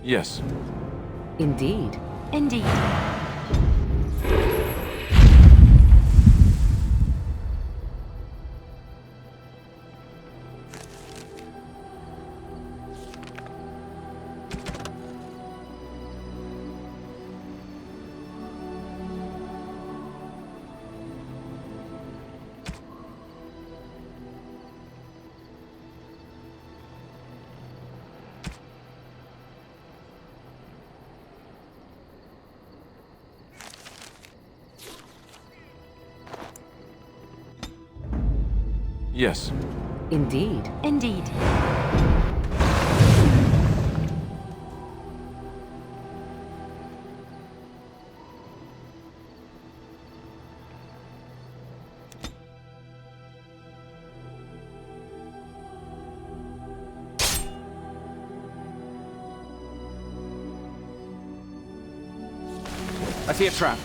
Yes. Indeed. Indeed. Yes. Indeed. Indeed. I see a trap.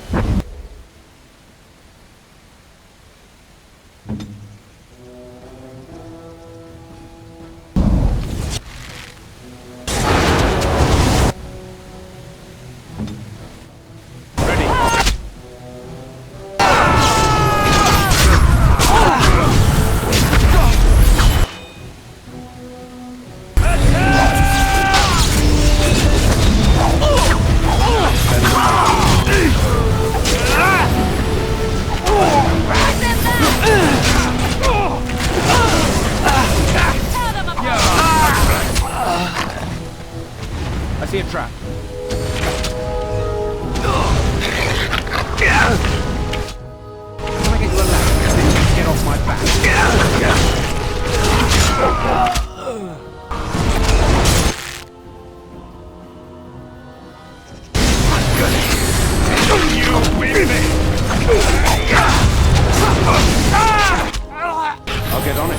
I see a trap. Can I get you a ladder? Get off my back. I'll get on it.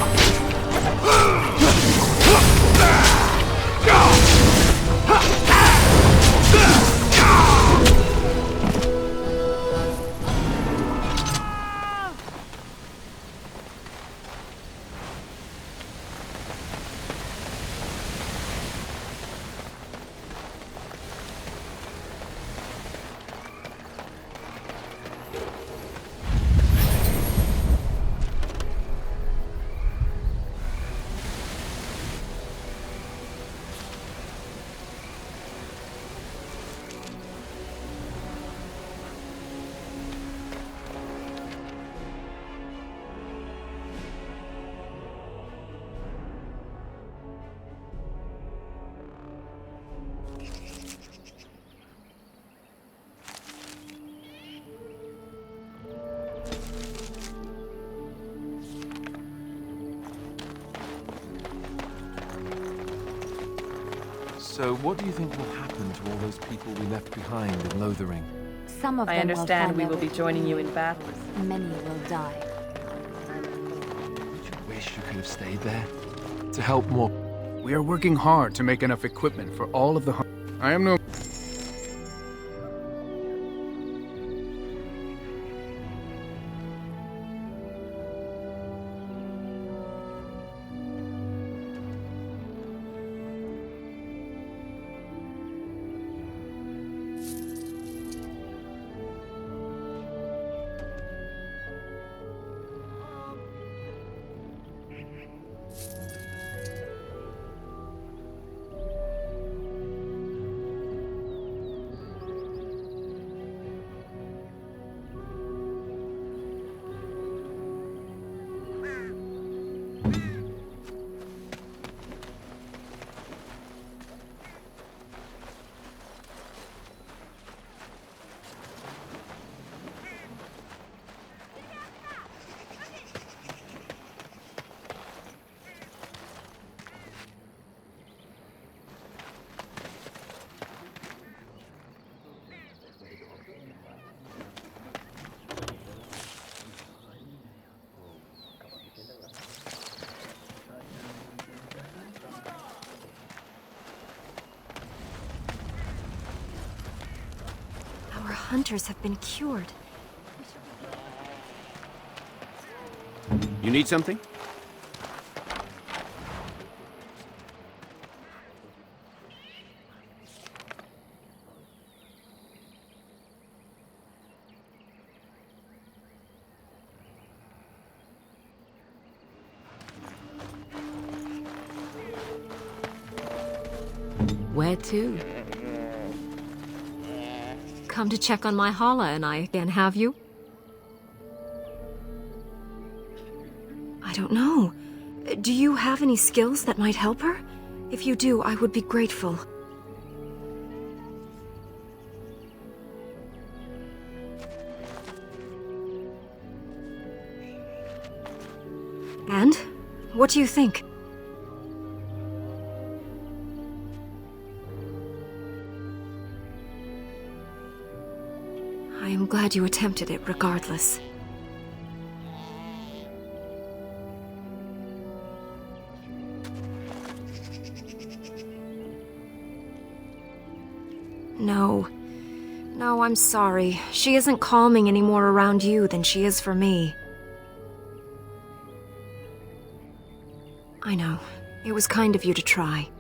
So what do you think will happen to all those people we left behind in Lothering? Some of I them understand we will will find be joining you in battle. Many will die. Don't you wish you could have stayed there? To help more... We are working hard to make enough equipment for all of the... I am no... Our hunters have been cured. You need something? Where to? Come to check on my Hala and I again, have you? I don't know. Do you have any skills that might help her? If you do, I would be grateful. And? What do you think? I am glad you attempted it regardless. No. No, I'm sorry. She isn't calming any more around you than she is for me. I know. It was kind of you to try.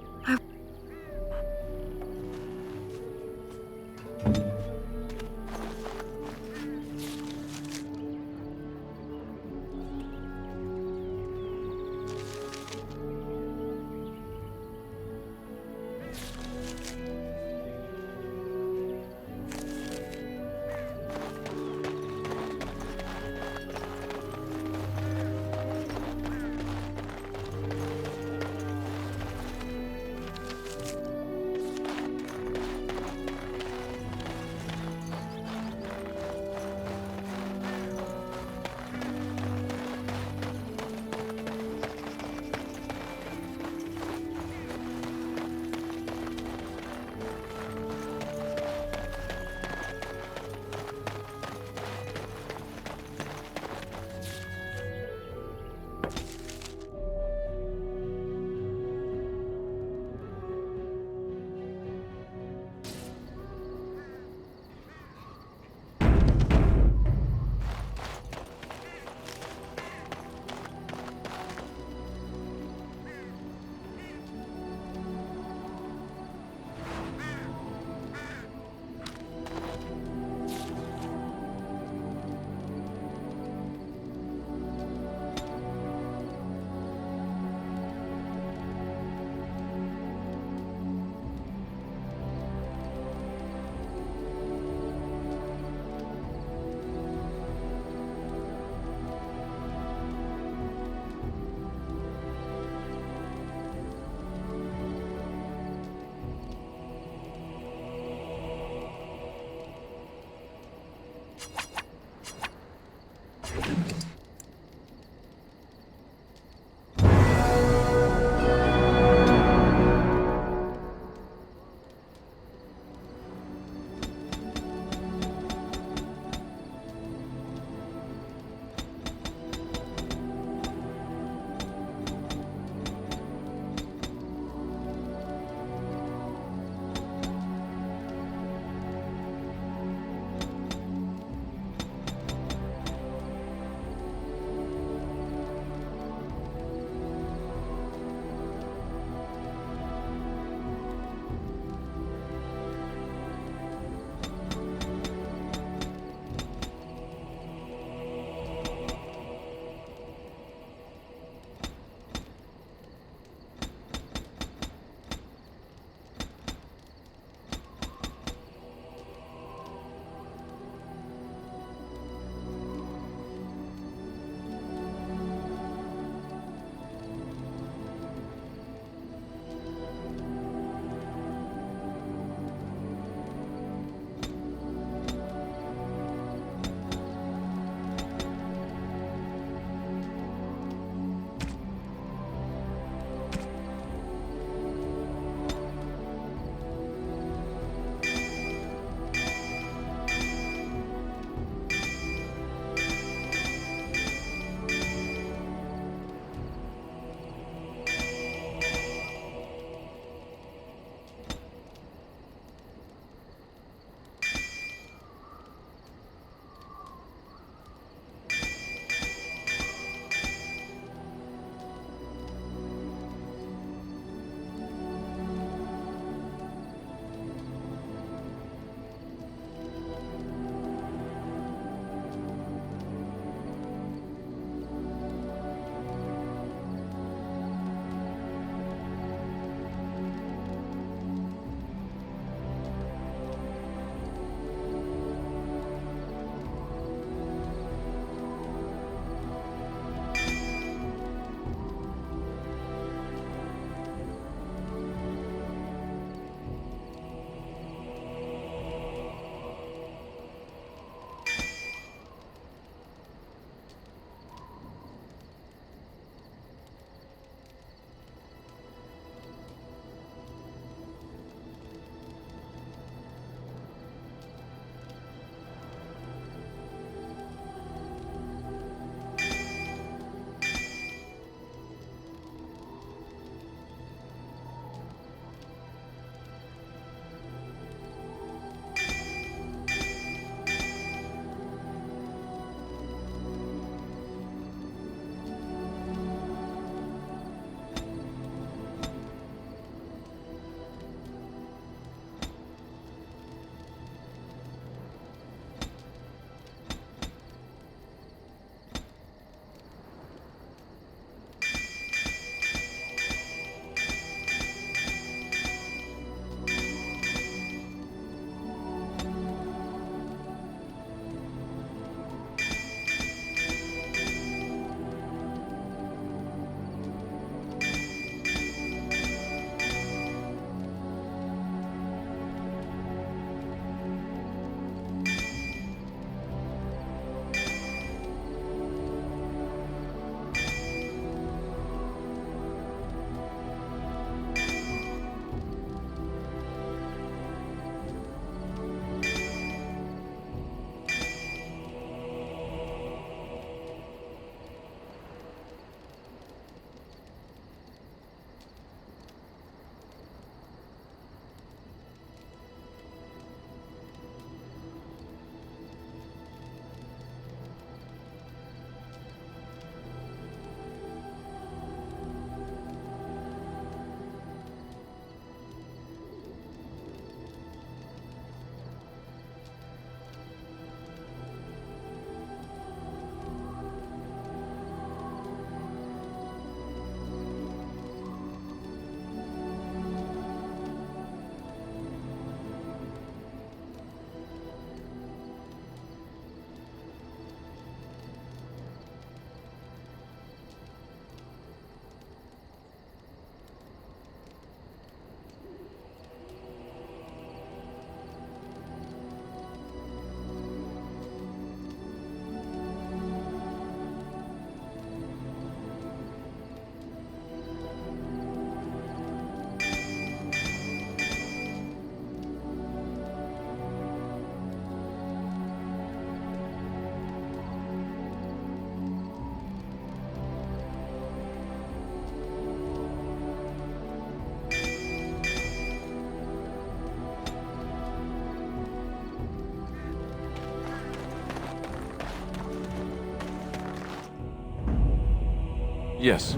Yes.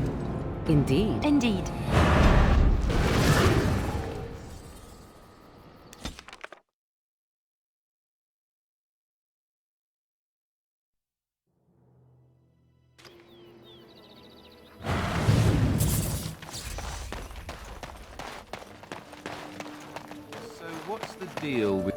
Indeed. Indeed. So what's the deal with...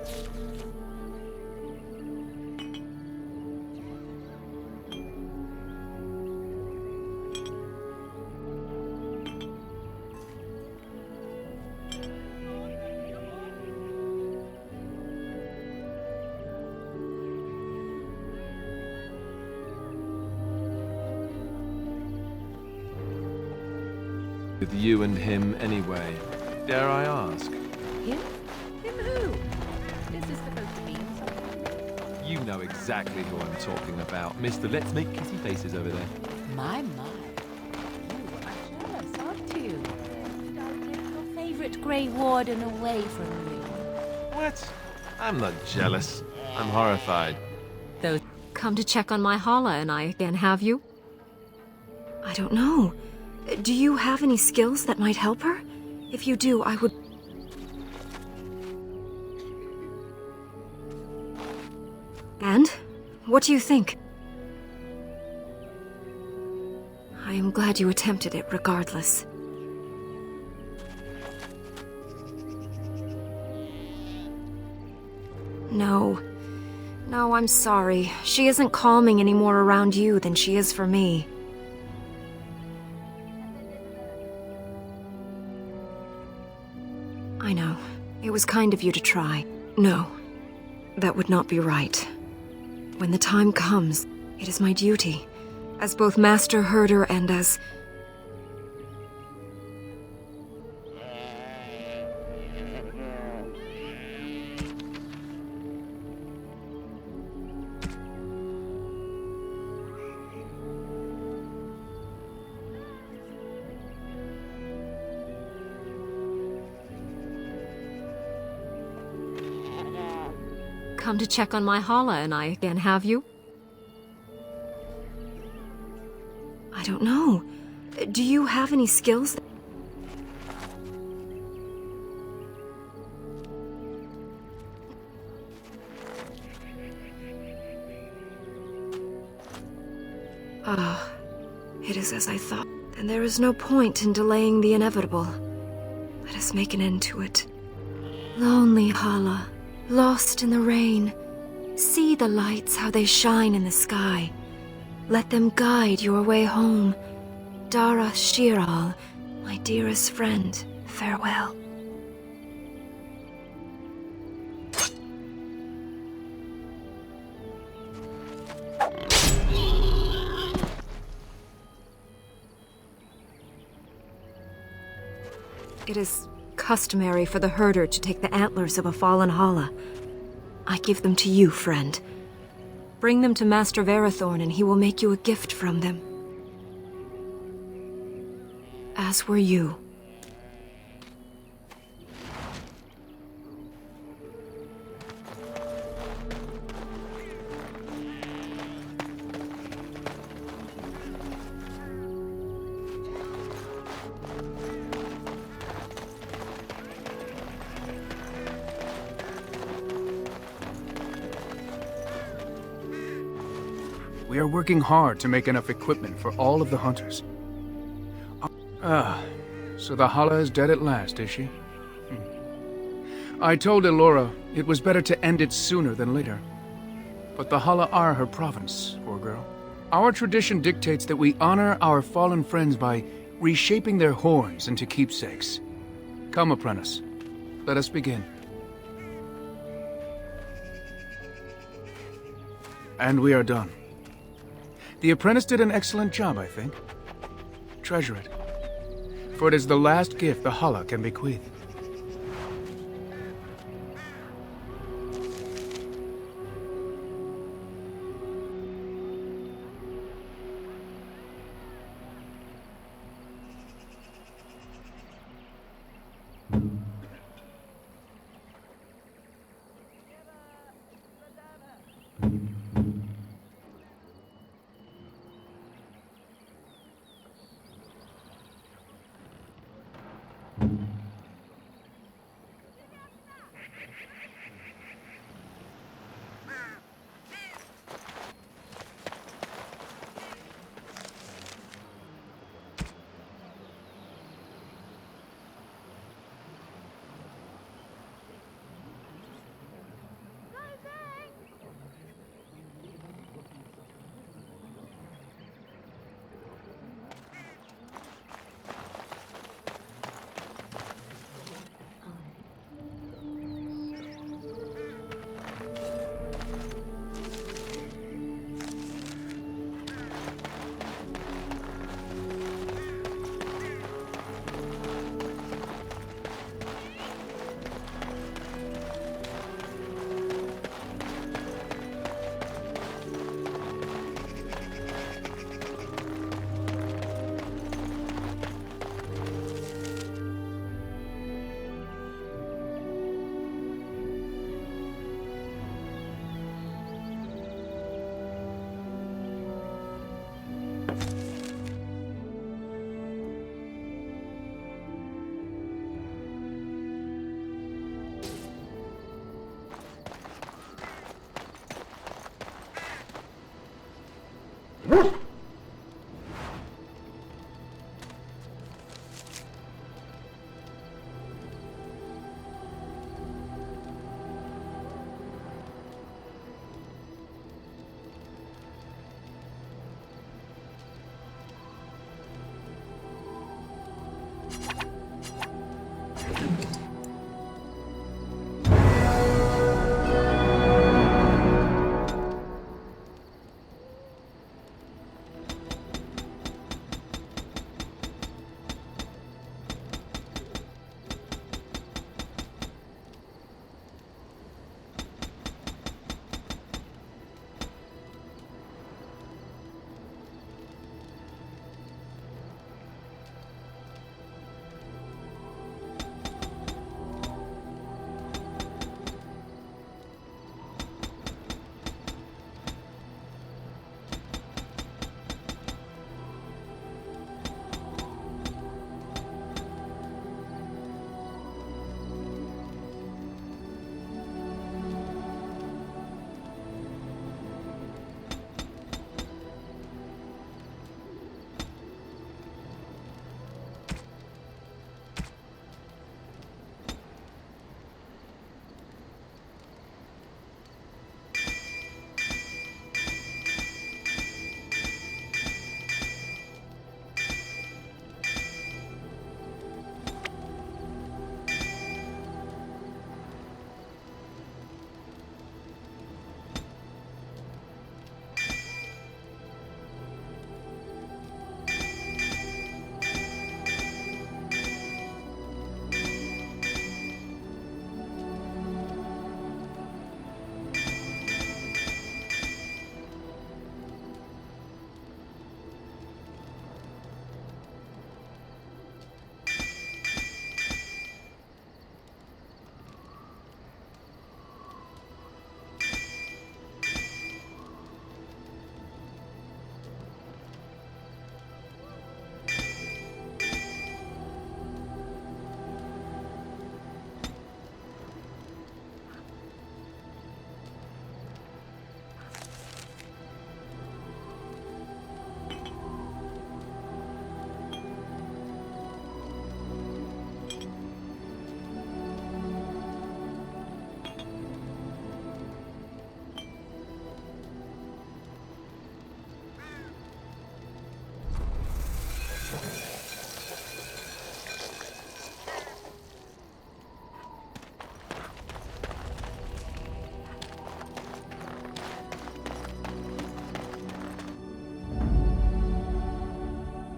with you and him anyway? Dare I ask? Him? Him who? This is supposed to be something. You know exactly who I'm talking about, Mr. Let's Make Kissy Faces over there. My. You are jealous, aren't you? Did I take your favorite Grey Warden away from you? What? I'm not jealous. I'm horrified. Those Come to check on my Hala and I again, have you? I don't know. Do you have any skills that might help her? If you do, I would... And? What do you think? I am glad you attempted it, regardless. No. No, I'm sorry. She isn't calming any more around you than she is for me. I know. It was kind of you to try. No. That would not be right. When the time comes, it is my duty, as both Master Herder and as... Come to check on my Hala and I again, have you? I don't know. Do you have any skills? Ah, it is as I thought. Then there is no point in delaying the inevitable. Let us make an end to it. Lonely Hala. Lost in the rain, see the lights how they shine in the sky. Let them guide your way home. Dara Shiral, my dearest friend, farewell. It is customary for the herder to take the antlers of a fallen Hala. I give them to you, friend. Bring them to Master Verathorn and he will make you a gift from them. As were you. We are working hard to make enough equipment for all of the hunters. So the Hala is dead at last, is she? I told Elora it was better to end it sooner than later. But the Hala are her province, poor girl. Our tradition dictates that we honor our fallen friends by reshaping their horns into keepsakes. Come, apprentice. Let us begin. And we are done. The apprentice did an excellent job, I think. Treasure it, for it is the last gift the Hala can bequeath.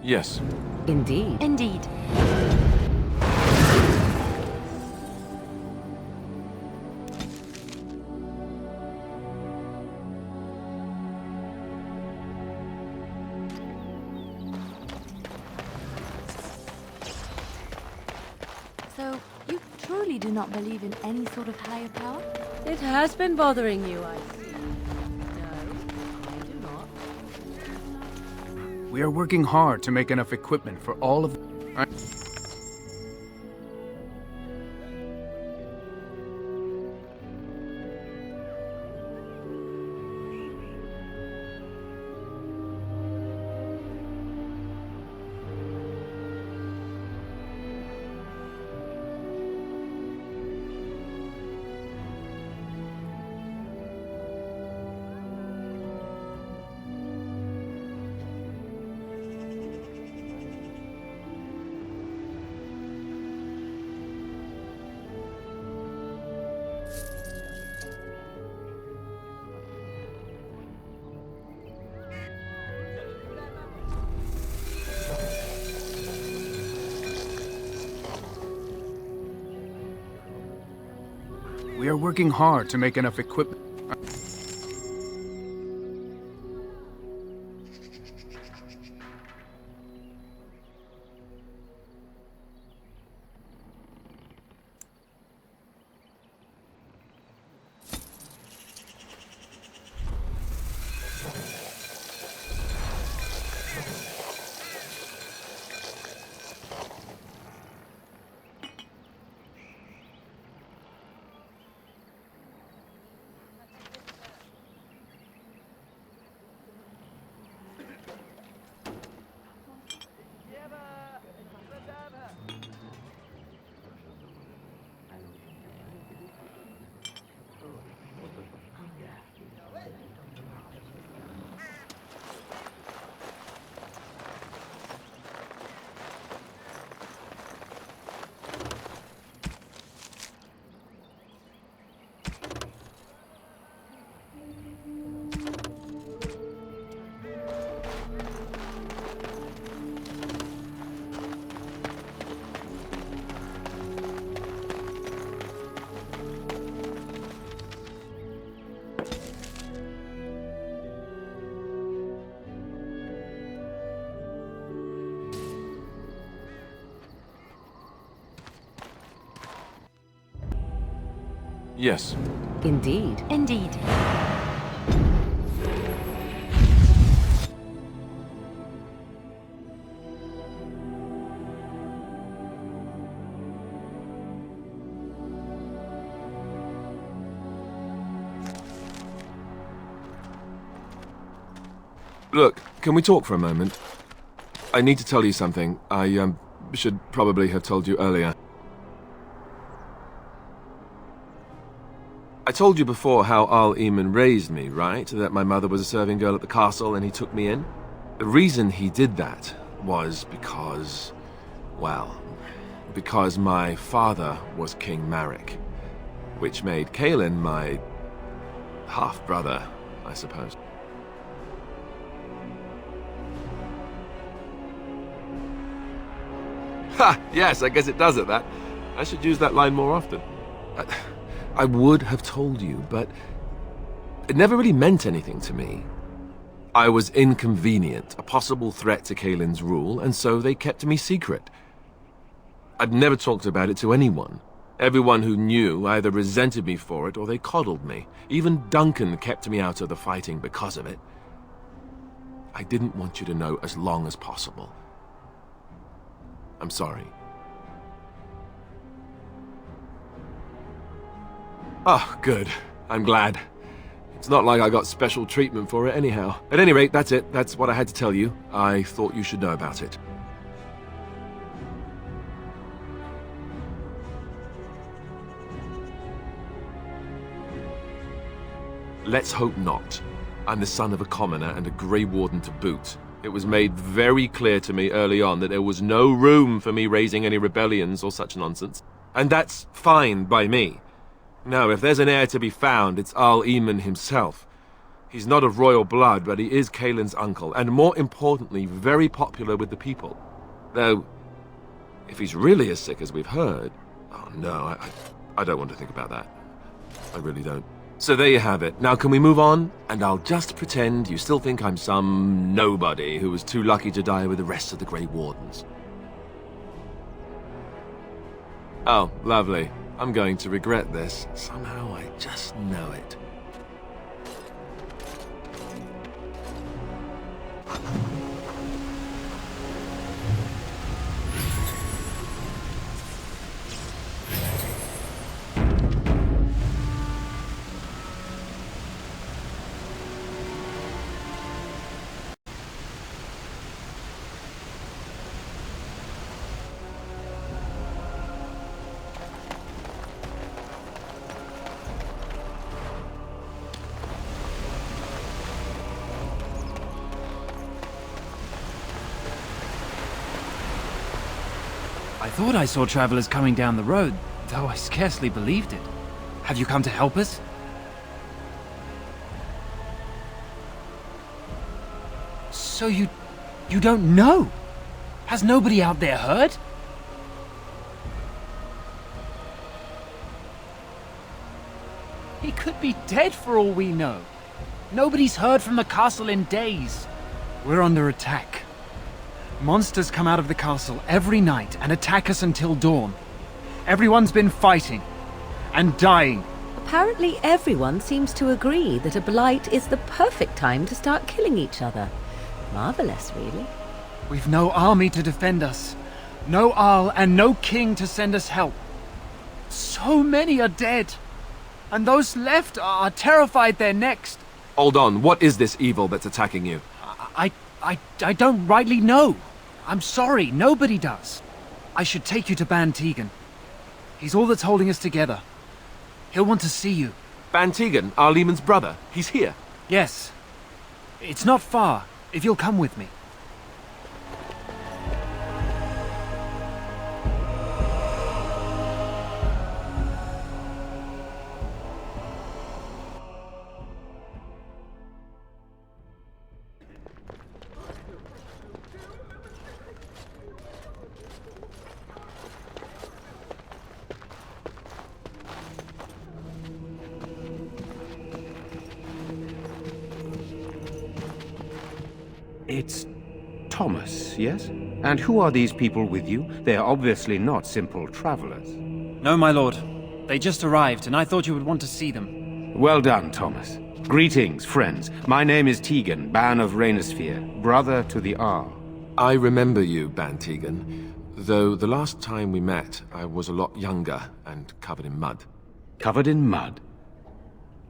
Yes. Indeed. Indeed. So, you truly do not believe in any sort of higher power? It has been bothering you, I see. No, I do not. We are working hard to make enough equipment for all of... We are working hard to make enough equipment. Yes. Indeed. Indeed. Look, can we talk for a moment? I need to tell you something. I, should probably have told you earlier. I told you before how Al Eamon raised me, right? That my mother was a serving girl at the castle and he took me in? The reason he did that was because, well, because my father was King Marek, which made Kaelin my half-brother, I suppose. Ha! Yes, I guess it does at that. I should use that line more often. I would have told you, but it never really meant anything to me. I was inconvenient, a possible threat to Kaelin's rule, and so they kept me secret. I'd never talked about it to anyone. Everyone who knew either resented me for it or they coddled me. Even Duncan kept me out of the fighting because of it. I didn't want you to know as long as possible. I'm sorry. Oh, good. I'm glad. It's not like I got special treatment for it anyhow. At any rate, that's it. That's what I had to tell you. I thought you should know about it. Let's hope not. I'm the son of a commoner and a Grey Warden to boot. It was made very clear to me early on that there was no room for me raising any rebellions or such nonsense. And that's fine by me. No, if there's an heir to be found, it's Al Eamon himself. He's not of royal blood, but he is Kaelin's uncle, and more importantly, very popular with the people. Though, if he's really as sick as we've heard... Oh no, I don't want to think about that. I really don't. So there you have it. Now can we move on? And I'll just pretend you still think I'm some nobody who was too lucky to die with the rest of the Grey Wardens. Oh, lovely. I'm going to regret this. Somehow I just know it. I thought I saw travelers coming down the road, though I scarcely believed it. Have you come to help us? So you don't know? Has nobody out there heard? He could be dead for all we know. Nobody's heard from the castle in days. We're under attack. Monsters come out of the castle every night and attack us until dawn. Everyone's been fighting and dying. Apparently everyone seems to agree that a blight is the perfect time to start killing each other. Marvelous, really. We've no army to defend us, no Arl and no king to send us help. So many are dead, and those left are terrified they're next. Hold on, what is this evil that's attacking you? I don't rightly know. I'm sorry, nobody does. I should take you to Ban Tegan. He's all that's holding us together. He'll want to see you. Ban Tegan, Al Eamon's brother. He's here. Yes. It's not far, if you'll come with me. It's Thomas, yes? And who are these people with you? They are obviously not simple travelers. No, my lord. They just arrived, and I thought you would want to see them. Well done, Thomas. Greetings, friends. My name is Tegan, Ban of Rainersphere, brother to the Arl. I remember you, Ban Tegan, though the last time we met, I was a lot younger and covered in mud. Covered in mud?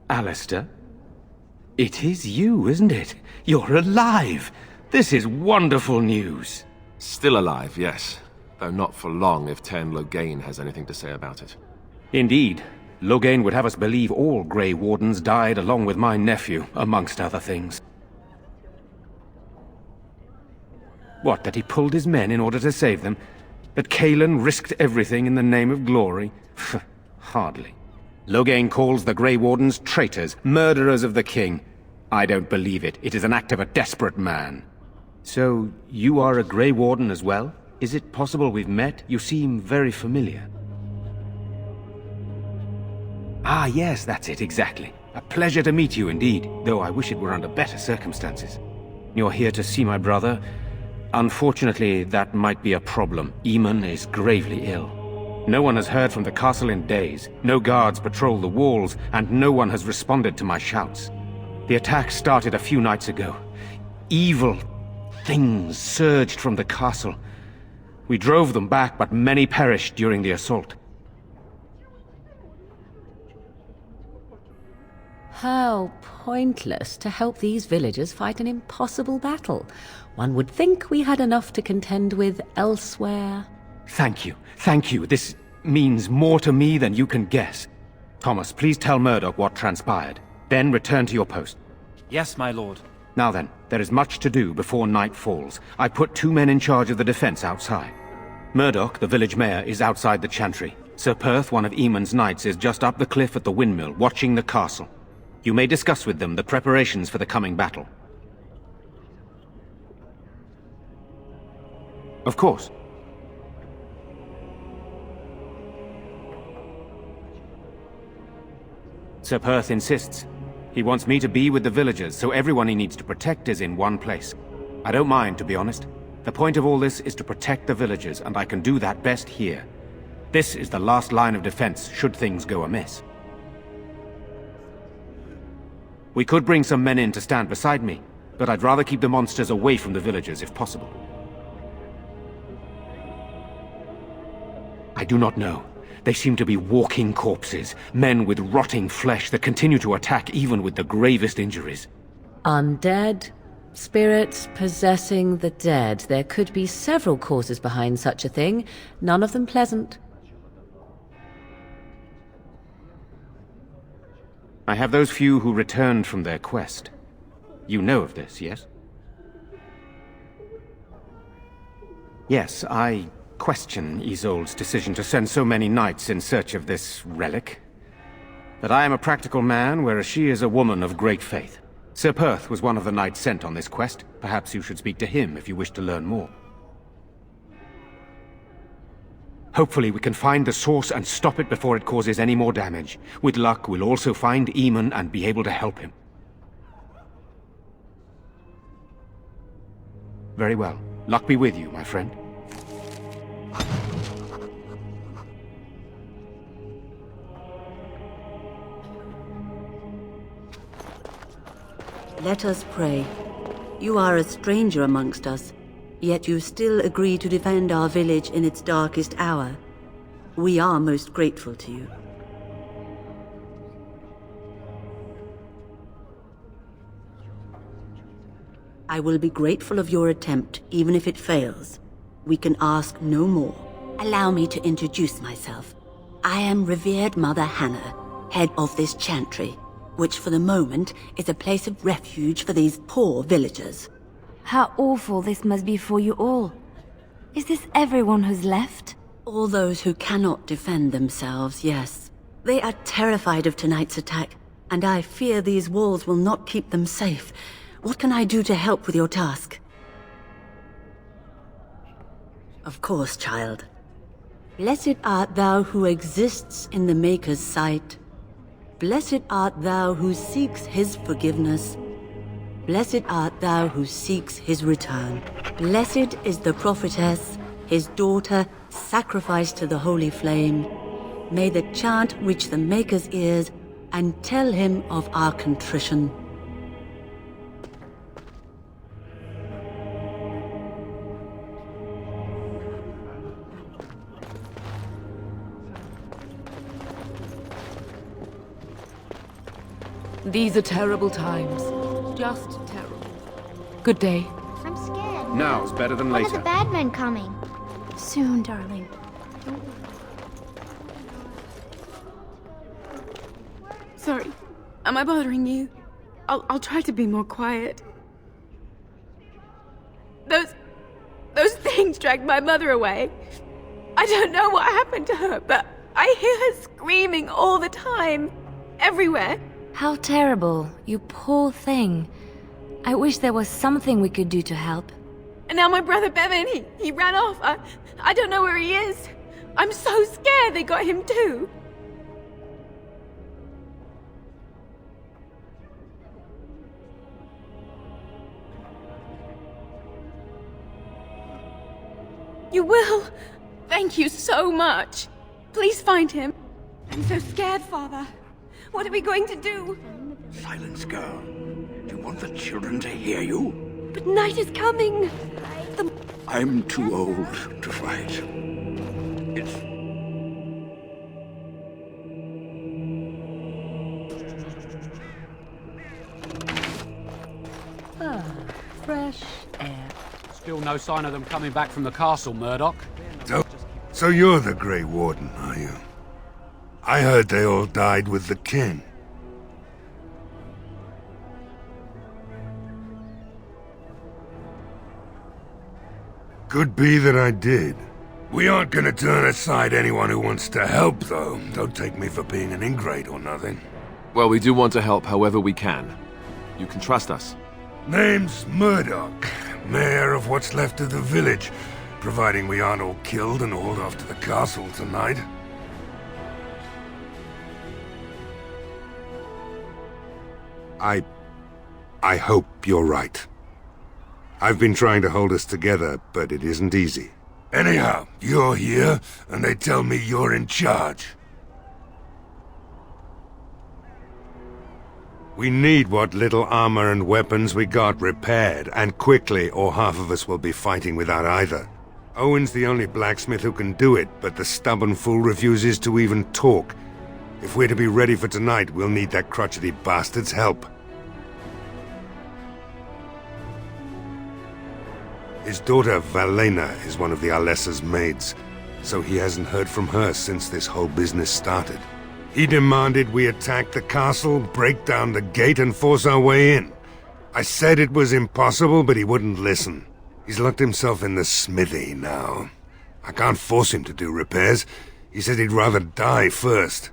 Alistair? It is you, isn't it? You're alive! This is wonderful news! Still alive, yes. Though not for long if Tern Loghain has anything to say about it. Indeed. Loghain would have us believe all Grey Wardens died along with my nephew, amongst other things. What, that he pulled his men in order to save them? That Cailan risked everything in the name of glory? Hardly. Loghain calls the Grey Wardens traitors, murderers of the king. I don't believe it. It is an act of a desperate man. So, you are a Grey Warden as well? Is it possible we've met? You seem very familiar. Ah, yes, that's it, exactly. A pleasure to meet you indeed, though I wish it were under better circumstances. You're here to see my brother? Unfortunately, that might be a problem. Eamon is gravely ill. No one has heard from the castle in days. No guards patrol the walls, and no one has responded to my shouts. The attack started a few nights ago. Evil things surged from the castle. We drove them back, but many perished during the assault. How pointless to help these villagers fight an impossible battle. One would think we had enough to contend with elsewhere. Thank you. Thank you. This means more to me than you can guess. Thomas, please tell Murdoch what transpired. Then return to your post. Yes, my lord. Now then, there is much to do before night falls. I put 2 men in charge of the defense outside. Murdoch, the village mayor, is outside the chantry. Sir Perth, one of Eamon's knights, is just up the cliff at the windmill, watching the castle. You may discuss with them the preparations for the coming battle. Of course. Sir Perth insists. He wants me to be with the villagers, so everyone he needs to protect is in one place. I don't mind, to be honest. The point of all this is to protect the villagers, and I can do that best here. This is the last line of defense, should things go amiss. We could bring some men in to stand beside me, but I'd rather keep the monsters away from the villagers if possible. I do not know. They seem to be walking corpses, men with rotting flesh that continue to attack even with the gravest injuries. Undead? Spirits possessing the dead. There could be several causes behind such a thing, none of them pleasant. I have those few who returned from their quest. You know of this, yes? Yes, I question Isolde's decision to send so many knights in search of this relic. But I am a practical man, whereas she is a woman of great faith. Sir Perth was one of the knights sent on this quest. Perhaps you should speak to him if you wish to learn more. Hopefully we can find the source and stop it before it causes any more damage. With luck, we'll also find Eamon and be able to help him. Very well. Luck be with you, my friend. Let us pray. You are a stranger amongst us, yet you still agree to defend our village in its darkest hour. We are most grateful to you. I will be grateful of your attempt, even if it fails. We can ask no more. Allow me to introduce myself. I am revered Mother Hannah, head of this chantry, which for the moment is a place of refuge for these poor villagers. How awful this must be for you all. Is this everyone who's left? All those who cannot defend themselves, yes. They are terrified of tonight's attack, and I fear these walls will not keep them safe. What can I do to help with your task? Of course, child. Blessed art thou who exists in the Maker's sight. Blessed art thou who seeks his forgiveness. Blessed art thou who seeks his return. Blessed is the prophetess, his daughter, sacrificed to the holy flame. May the chant reach the Maker's ears and tell him of our contrition. These are terrible times. Just terrible. Good day. I'm scared. Now's better than When are later. the bad men coming? Soon, darling. Sorry. Am I bothering you? I'll try to be more quiet. Those things dragged my mother away. I don't know what happened to her, but I hear her screaming all the time. Everywhere. How terrible. You poor thing. I wish there was something we could do to help. And now my brother Bevan, he ran off. I don't know where he is. I'm so scared they got him too. You will? Thank you so much. Please find him. I'm so scared, Father. What are we going to do? Silence, girl. Do you want the children to hear you? But night is coming. I'm too old to fight. It's... Fresh air. Still no sign of them coming back from the castle, Murdoch. So you're the Grey Warden, are you? I heard they all died with the king. Could be that I did. We aren't gonna turn aside anyone who wants to help, though. Don't take me for being an ingrate or nothing. Well, we do want to help however we can. You can trust us. Name's Murdoch, mayor of what's left of the village, providing we aren't all killed and hauled off to the castle tonight. I hope you're right. I've been trying to hold us together, but it isn't easy. Anyhow, you're here, and they tell me you're in charge. We need what little armor and weapons we got repaired, and quickly, or half of us will be fighting without either. Owen's the only blacksmith who can do it, but the stubborn fool refuses to even talk. If we're to be ready for tonight, we'll need that crotchety bastard's help. His daughter, Valena, is one of the Alessa's maids, so he hasn't heard from her since this whole business started. He demanded we attack the castle, break down the gate, and force our way in. I said it was impossible, but he wouldn't listen. He's locked himself in the smithy now. I can't force him to do repairs. He said he'd rather die first.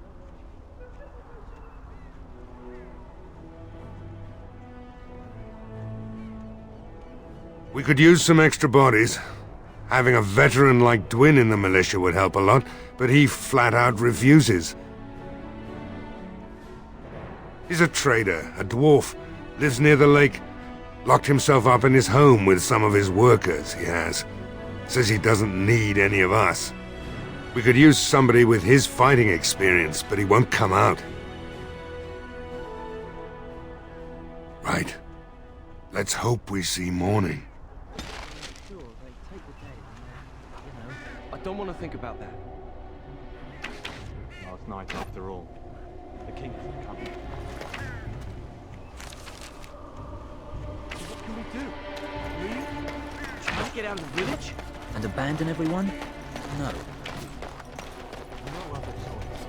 We could use some extra bodies. Having a veteran like Dwyn in the militia would help a lot, but he flat out refuses. He's a trader, a dwarf, lives near the lake. Locked himself up in his home with some of his workers, he has. Says he doesn't need any of us. We could use somebody with his fighting experience, but he won't come out. Right. Let's hope we see morning. I don't want to think about that. Last night, after all, the king isn't coming. So what can we do? Leave? Try to get out of the village? And abandon everyone? No. No other choice.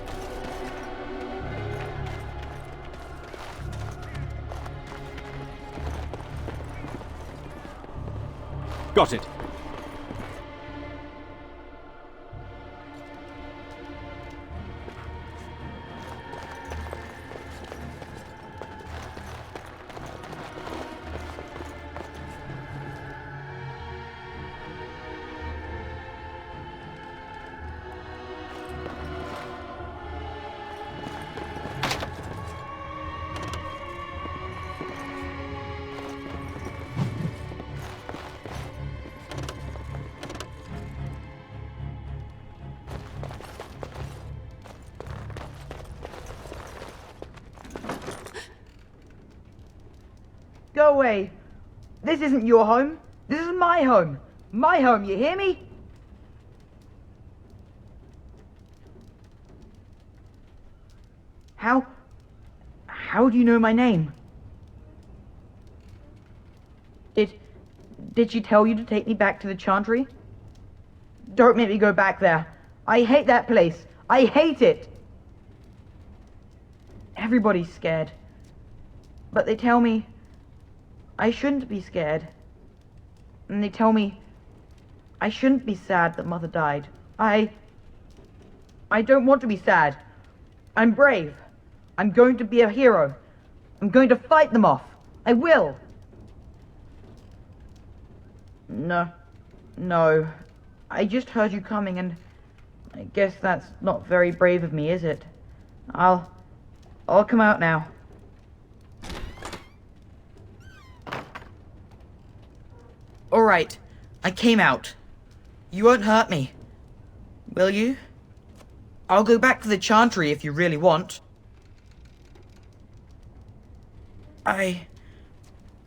Got it. No way. This isn't your home. This is my home. My home, you hear me? How do you know my name? Did she tell you to take me back to the Chantry? Don't make me go back there. I hate that place. I hate it. Everybody's scared. But they tell me I shouldn't be scared. And they tell me I shouldn't be sad that Mother died. I don't want to be sad. I'm brave. I'm going to be a hero. I'm going to fight them off. I will. No. I just heard you coming and I guess that's not very brave of me, is it? I'll come out now. Alright, I came out. You won't hurt me. Will you? I'll go back to the Chantry if you really want. I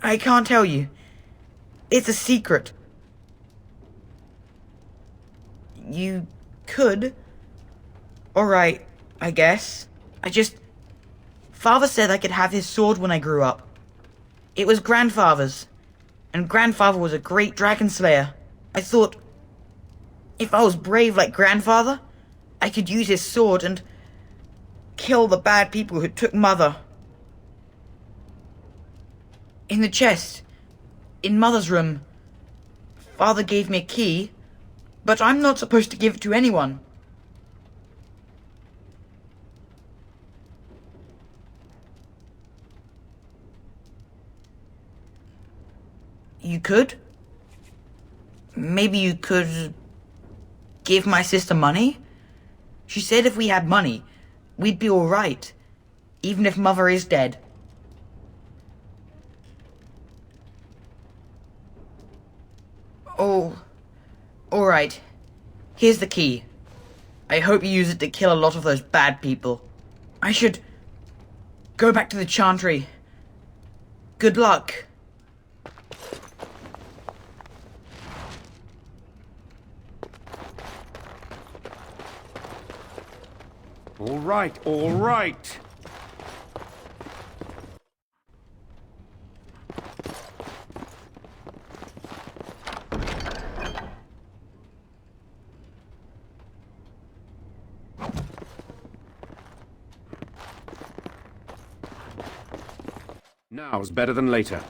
can't tell you. It's a secret. You could. Alright, I guess. Father said I could have his sword when I grew up. It was Grandfather's. And Grandfather was a great dragon slayer. I thought, if I was brave like Grandfather, I could use his sword and kill the bad people who took Mother. In the chest, in Mother's room, Father gave me a key, but I'm not supposed to give it to anyone. You could? Maybe you could give my sister money? She said if we had money, we'd be alright, even if Mother is dead. Oh, alright. Here's the key. I hope you use it to kill a lot of those bad people. I should go back to the Chantry. Good luck. All right. Now's better than later.